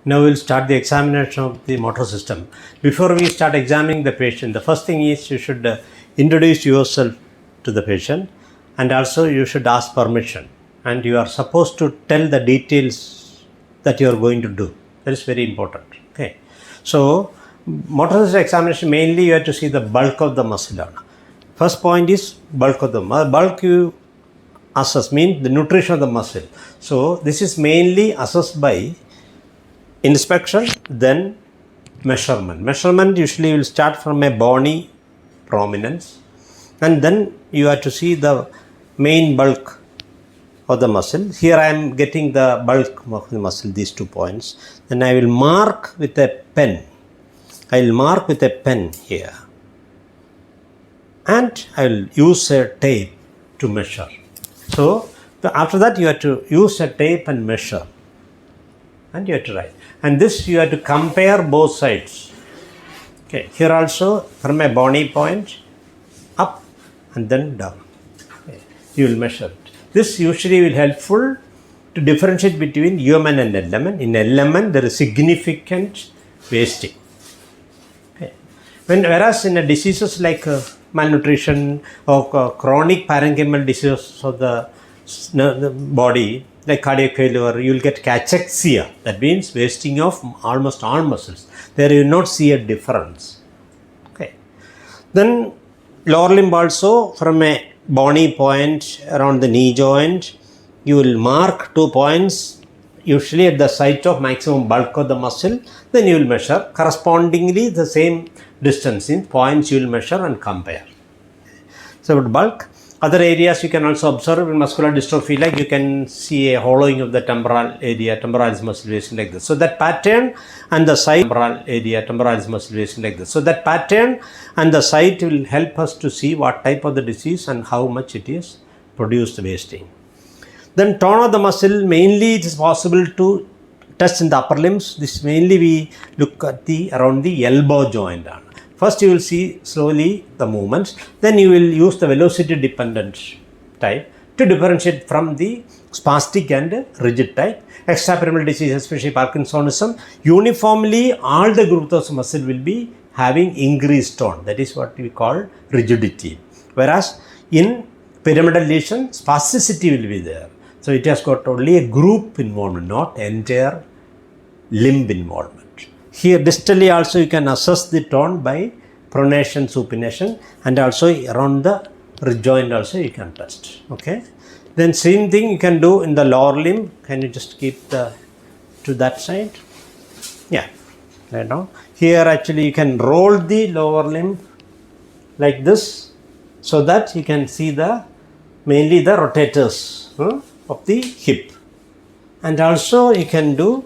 Now we'll start the examination of the motor system. Before we start examining the patient, the first thing is you should introduce yourself to the patient, and also you should ask permission, and you are supposed to tell the details that you are going to do. That is very important. Okay. So motor system examination, mainly you have to see the bulk of the muscle. First point is bulk of the muscle. Bulk you assess means the nutrition of the muscle. So this is mainly assessed by inspection, then measurement. Measurement usually will start from a bony prominence, and then you have to see the main bulk of the muscle. Here I am getting the bulk of the muscle, these 2 points. Then I will mark with a pen. I will mark with a pen here, and I will use a tape to measure. So after that you have to use a tape and measure, and you have to write. And this you have to compare both sides. Okay, here also from a bony point up and then down. Okay, you will measure it. This usually will helpful to differentiate between UMN and LMN. In LMN there is significant wasting. Okay. Whereas in diseases like malnutrition or chronic parenchymal diseases of the body, like cardiac failure, you will get cachexia. That means wasting of almost all muscles. There you will not see a difference. Okay. Then lower limb also, from a bony point around the knee joint, you will mark 2 points, usually at the site of maximum bulk of the muscle. Then you will measure correspondingly the same distance in points. You will measure and compare. So bulk. Other areas you can also observe in muscular dystrophy, like you can see a hollowing of the temporal area, temporalis muscle wasting like this. So that pattern and the site, temporal area, temporalis muscle wasting like this. So that pattern and the site will help us to see what type of the disease and how much it is produced wasting. Then tone of the muscle, mainly it is possible to test in the upper limbs. This mainly we look at the around the elbow joint. First you will see slowly the movements, then you will use the velocity dependent type to differentiate from the spastic and rigid type. Extrapyramidal disease, especially Parkinsonism, uniformly all the groups of muscle will be having increased tone. That is what we call rigidity. Whereas in pyramidal lesion, spasticity will be there. So it has got only a group involvement, not entire limb involvement. Here distally also you can assess the tone by pronation, supination, and also around the wrist joint also you can test. Okay. Then same thing you can do in the lower limb. Can you just keep the to that side? Yeah. Right now. Here actually you can roll the lower limb like this, so that you can see the mainly the rotators of the hip, and also you can do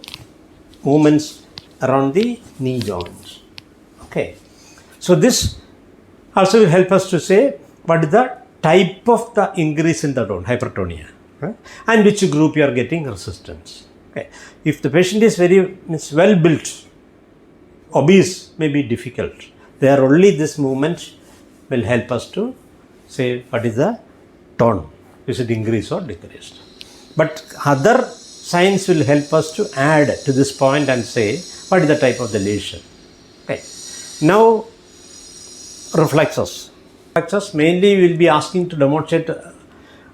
movements around the knee joints. Okay. So this also will help us to say what is the type of the increase in the tone, hypertonia, and which group you are getting resistance. Okay. If the patient is very well built, obese may be difficult. There only this movement will help us to say what is the tone, is it increased or decreased. But other signs will help us to add to this point and say what is the type of the lesion. Okay. Now reflexes. Reflexes mainly we will be asking to demonstrate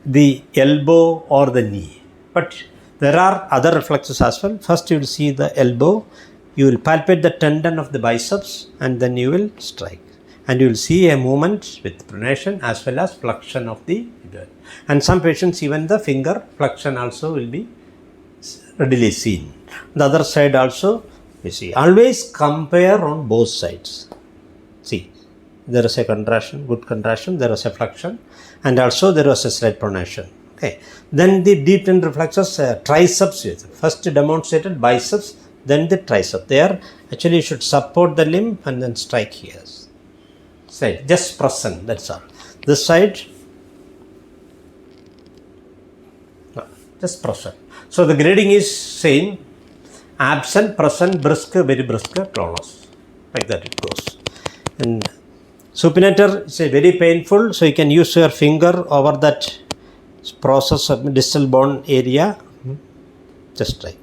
the elbow or the knee. But there are other reflexes as well. First you will see the elbow. You will palpate the tendon of the biceps, and then you will strike. And you will see a movement with pronation as well as flexion of the joint. And some patients even the finger flexion also will be readily seen. The other side also you see. Always compare on both sides. See, there is a contraction, good contraction, there is a flexion, and also there was a slight pronation. Okay. Then the deep tendon reflexes, triceps, first demonstrated biceps, then the tricep. There actually you should support the limb and then strike here. Side, just present, that's all. This side, just present. So the grading is same. Absent, present, brisk, very brisk, clonus. Like that it goes. And supinator is very painful, so you can use your finger over that process of distal bone area. Just try.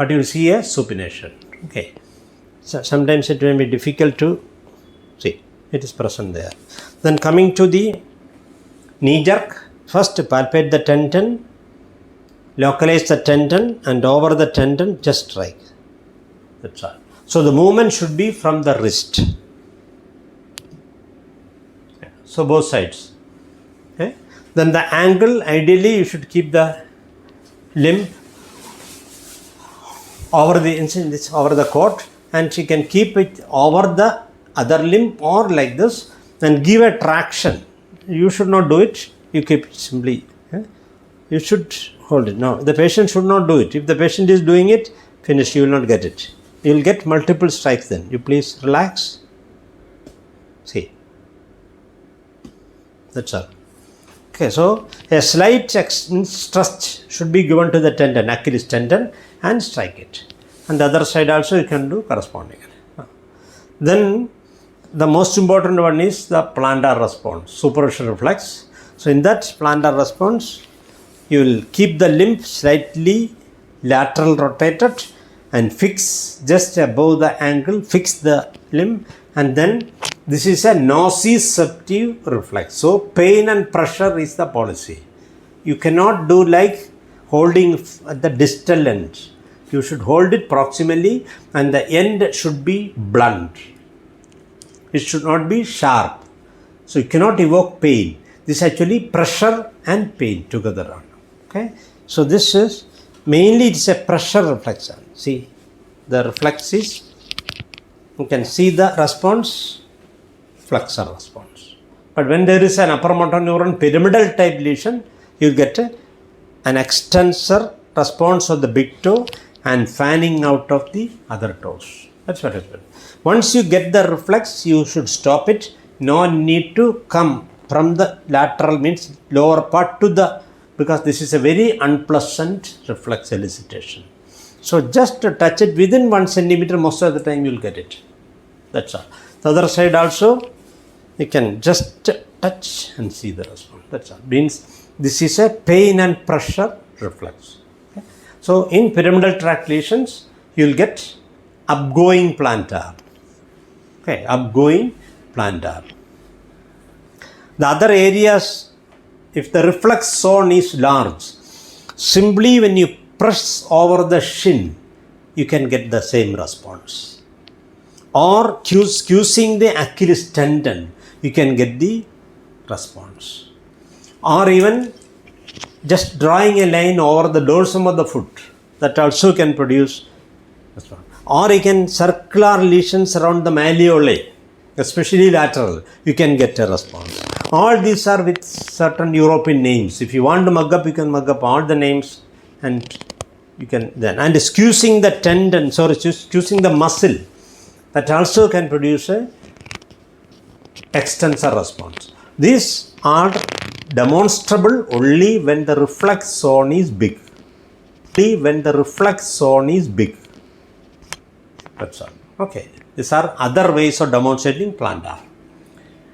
but you will see a supination. Okay. So sometimes it may be difficult to see. It is present there. Then coming to the knee jerk, first palpate the tendon, localize the tendon, and over the tendon just strike. That's all. So the movement should be from the wrist. So both sides. Okay. Then the angle, ideally you should keep the limb over the court, and you can keep it over the other limb or like this and give a traction. You should not do it. You keep it simply. You should hold it. Now the patient should not do it. If the patient is doing it, finish. You will not get it. You will get multiple strikes then. You please relax. See. That's all. Okay, so a slight stress should be given to the tendon, Achilles tendon, and strike it. And the other side also you can do corresponding. Then the most important one is the plantar response, superficial reflex. So in that plantar response, you will keep the limb slightly lateral rotated and fix just above the ankle, fix the limb, and then this is a nociceptive reflex. So pain and pressure is the policy. You cannot do like holding at the distal end. You should hold it proximally and the end should be blunt. It should not be sharp. So you cannot evoke pain. This is actually pressure and pain together. Okay. So this is mainly it's a pressure reflex. See, the reflex is, you can see the response, flexor response. But when there is an upper motor neuron pyramidal type lesion, you get an extensor response of the big toe and fanning out of the other toes. That's what it is. Once you get the reflex, you should stop it. No need to come from the lateral, means lower part to the, because this is a very unpleasant reflex elicitation. So just to touch it within 1 centimeter, most of the time you will get it. That's all. The other side also, you can just touch and see the response. That's all. Means this is a pain and pressure reflex. Okay. So in pyramidal tract lesions, you will get upgoing plantar. Okay, upgoing plantar. The other areas, if the reflex zone is large, simply when you press over the shin, you can get the same response. Or squeezing the Achilles tendon, you can get the response. Or even just drawing a line over the dorsum of the foot, that also can produce response. Or you can circular lesions around the malleoli, especially lateral, you can get a response. All these are with certain European names. If you want to mug up, you can mug up all the names, and you can then, and squeezing the tendon, squeezing the muscle, that also can produce a extensor response. These are demonstrable only when the reflex zone is big. Only when the reflex zone is big. That's all. Okay. These are other ways of demonstrating plantar.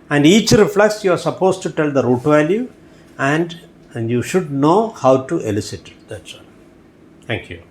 And each reflex you are supposed to tell the root value, and you should know how to elicit it. That's all. Thank you.